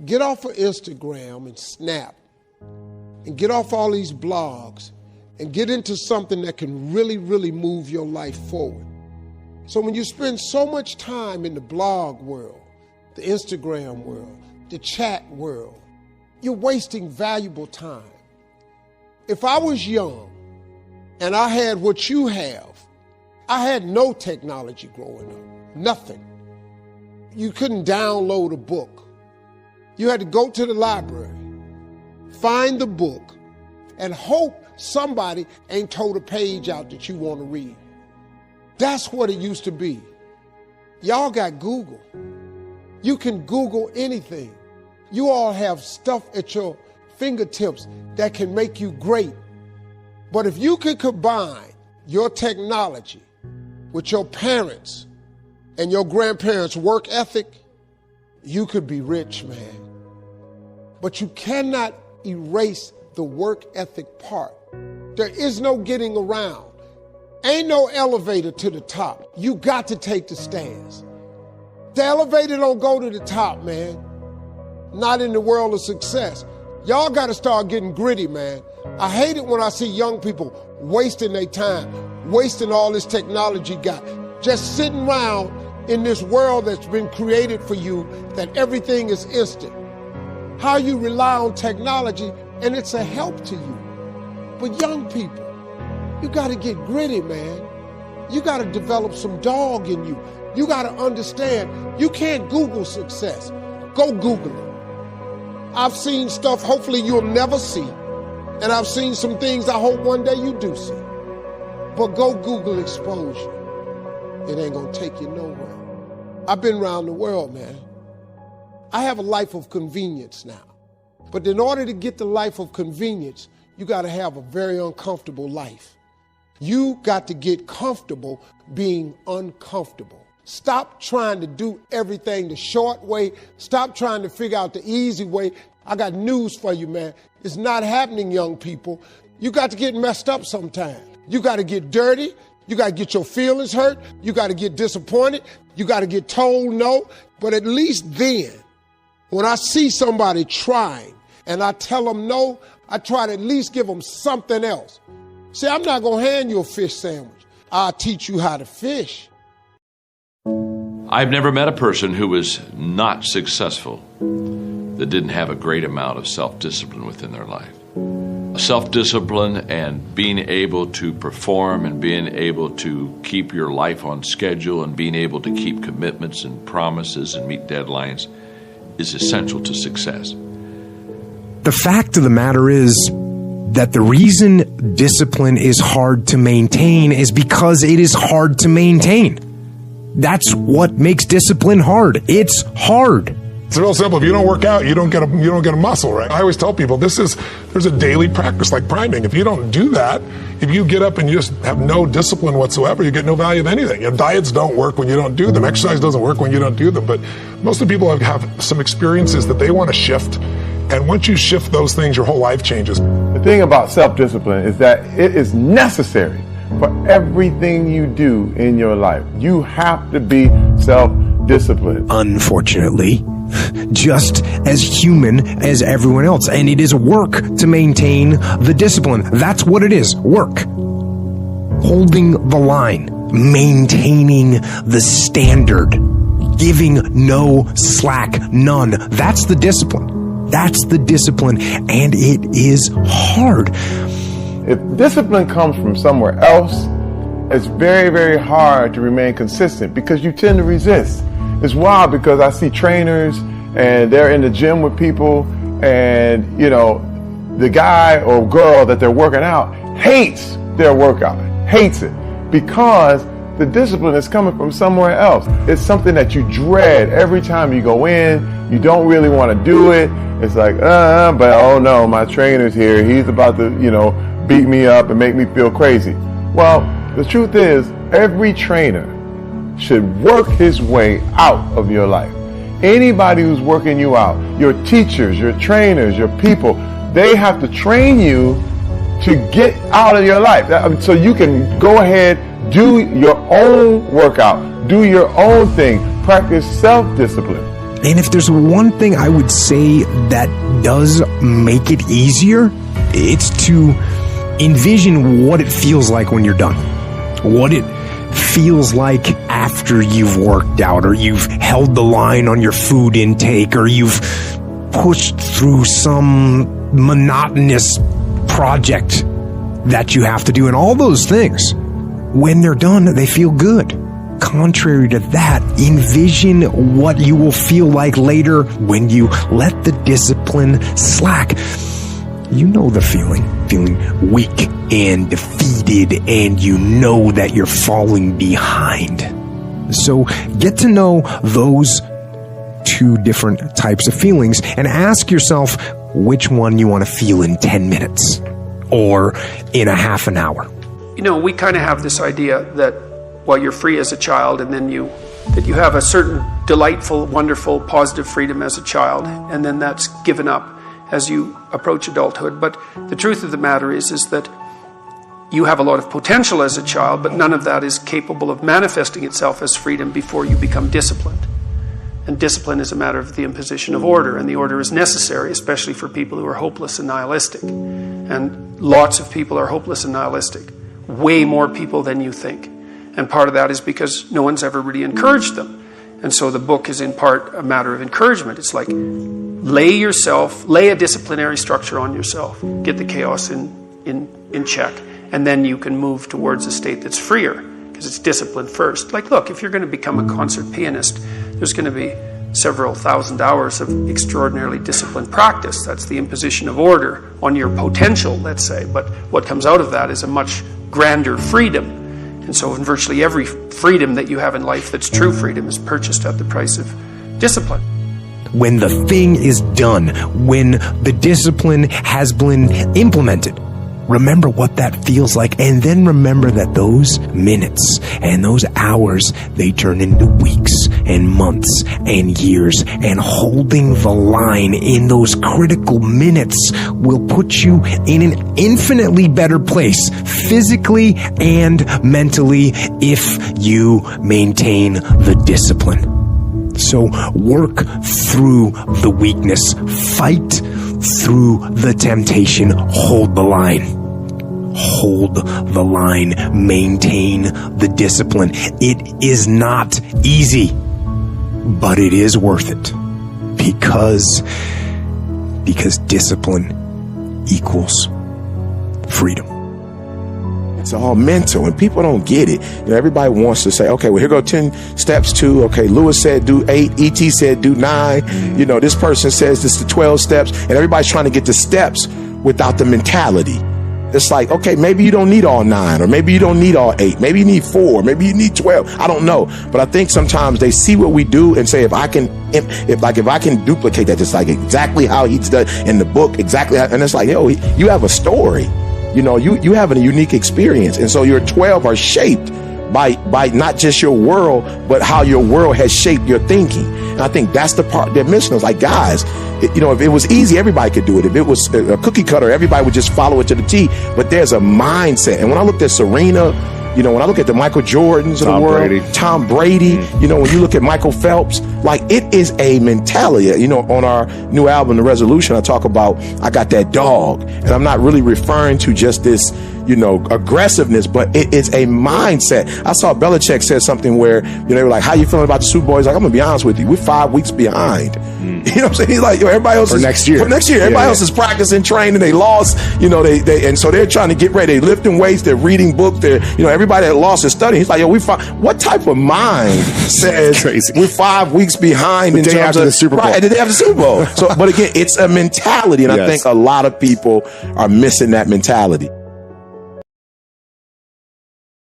Get off of Instagram and Snap and get off all these blogs and get into something that can really, really move your life forward. So when you spend so much time in the blog world, the Instagram world, the chat world, you're wasting valuable time. If I was young and I had what you have, I had no technology growing up, nothing. You couldn't download a book. You had to go to the library, find the book, and hope somebody ain't told a page out that you want to read. That's what it used to be. Y'all got Google. You can Google anything. You all have stuff at your fingertips that can make you great. But if you can combine your technology with your parents and your grandparents' work ethic, you could be rich, man. But you cannot erase the work ethic part. There is no getting around. Ain't no elevator to the top. You got to take the stairs. The elevator don't go to the top, man. Not in the world of success. Y'all got to start getting gritty, man. I hate it when I see young people wasting their time, wasting all this technology got, just sitting around in this world that's been created for you that everything is instant. How you rely on technology and it's a help to you. But young people, you got to get gritty, man. You got to develop some dog in you. You got to understand, you can't Google success. Go Google it. I've seen stuff hopefully you'll never see. And I've seen some things I hope one day you do see. But go Google exposure. It ain't gonna take you nowhere. I've been around the world, man. I have a life of convenience now. But in order to get the life of convenience, you gotta have a very uncomfortable life. You got to get comfortable being uncomfortable. Stop trying to do everything the short way. Stop trying to figure out the easy way. I got news for you, man. It's not happening, young people. You got to get messed up sometime. You got to get dirty. You got to get your feelings hurt. You got to get disappointed. You got to get told no. But at least then, when I see somebody trying and I tell them no, I try to at least give them something else. See, I'm not going to hand you a fish sandwich. I'll teach you how to fish. I've never met a person who was not successful that didn't have a great amount of self-discipline within their life. Self-discipline and being able to perform and being able to keep your life on schedule and being able to keep commitments and promises and meet deadlines is essential to success. The fact of the matter is that the reason discipline is hard to maintain is because it is hard to maintain. That's what makes discipline hard. It's hard. It's real simple. If you don't work out, you don't get a muscle, right? I always tell people there's a daily practice like priming. If you don't do that, if you get up and you just have no discipline whatsoever, you get no value of anything. Your diets don't work when you don't do them. Exercise doesn't work when you don't do them. But most of the people have some experiences that they want to shift. And once you shift those things, your whole life changes. The thing about self-discipline is that it is necessary for everything you do in your life. You have to be self-disciplined. Unfortunately, just as human as everyone else. And it is work to maintain the discipline. That's what it is, work. Holding the line, maintaining the standard, giving no slack, none. That's the discipline. That's the discipline, and it is hard. If discipline comes from somewhere else, it's very, very hard to remain consistent because you tend to resist. It's wild because I see trainers and they're in the gym with people and, you know, the guy or girl that they're working out hates their workout, hates it because the discipline is coming from somewhere else. It's something that you dread every time you go in. You don't really want to do it. It's like, but oh no, my trainer's here. He's about to, beat me up and make me feel crazy. Well, the truth is, every trainer should work his way out of your life. Anybody who's working you out, your teachers, your trainers, your people, they have to train you to get out of your life. So you can go ahead, do your own workout, do your own thing, practice self-discipline. And if there's one thing I would say that does make it easier, it's to envision what it feels like when you're done. What it feels like after you've worked out, or you've held the line on your food intake, or you've pushed through some monotonous project that you have to do. And all those things, when they're done, they feel good. Contrary to that, envision what you will feel like later when you let the discipline slack. You know the feeling weak and defeated, and you know that you're falling behind. So get to know those two different types of feelings and ask yourself which one you want to feel in 10 minutes or in a half an hour. You know, we kind of have this idea that while you're free as a child, and then you have a certain delightful, wonderful, positive freedom as a child, and then that's given up as you approach adulthood. But the truth of the matter is that you have a lot of potential as a child, but none of that is capable of manifesting itself as freedom before you become disciplined. And discipline is a matter of the imposition of order, and the order is necessary, especially for people who are hopeless and nihilistic. And lots of people are hopeless and nihilistic, way more people than you think. And part of that is because no one's ever really encouraged them. And so the book is in part a matter of encouragement. It's like, lay a disciplinary structure on yourself, get the chaos in check, and then you can move towards a state that's freer, because it's discipline first. Like, look, if you're going to become a concert pianist, there's going to be several thousand hours of extraordinarily disciplined practice. That's the imposition of order on your potential, let's say. But what comes out of that is a much grander freedom. And so in virtually every freedom that you have in life that's true freedom is purchased at the price of discipline. When the thing is done, when the discipline has been implemented, remember what that feels like, and then remember that those minutes and those hours, they turn into weeks and months and years, and holding the line in those critical minutes will put you in an infinitely better place, physically and mentally, if you maintain the discipline. So work through the weakness, fight through the temptation, hold the line. Hold the line, maintain the discipline. It is not easy, but it is worth it, because discipline equals freedom. It's all mental, and people don't get it. You know, everybody wants to say, okay, well, here go 10 steps to, okay, Lewis said do 8, E.T. said do 9. You know, this person says this to 12 steps, and everybody's trying to get the steps without the mentality. It's like, okay, maybe you don't need all 9, or maybe you don't need all 8. Maybe you need 4, maybe you need 12. I don't know. But I think sometimes they see what we do and say, if I can duplicate that, just like exactly how he's done in the book, exactly how, and it's like, yo, you have a story. You know, you have a unique experience. And so your 12 are shaped by not just your world, but how your world has shaped your thinking. And I think that's the part they're missing. It's like, guys, you know, if it was easy, everybody could do it. If it was a cookie cutter, everybody would just follow it to the T. But there's a mindset. And when I looked at Serena, you know, when I look at the Michael Jordans of the world, Tom Brady, you know, when you look at Michael Phelps, like, it is a mentality. You know, on our new album, The Resolution, I talk about, I got that dog. And I'm not really referring to just this, you know, aggressiveness, but it is a mindset. I saw Belichick said something where, you know, they were like, how you feeling about the Super Bowl? He's like, I'm gonna be honest with you, we're 5 weeks behind. You know what I'm saying? He's like, yo, everybody else is next year. Everybody else is practicing, training. They lost, you know, they and so they're trying to get ready. They're lifting weights, they're reading books, they're, you know, everybody that lost is studying. He's like, yo, what type of mind says we're 5 weeks behind in terms of the Super Bowl? Right, the day after the Super Bowl. So, but again, it's a mentality, and I think a lot of people are missing that mentality.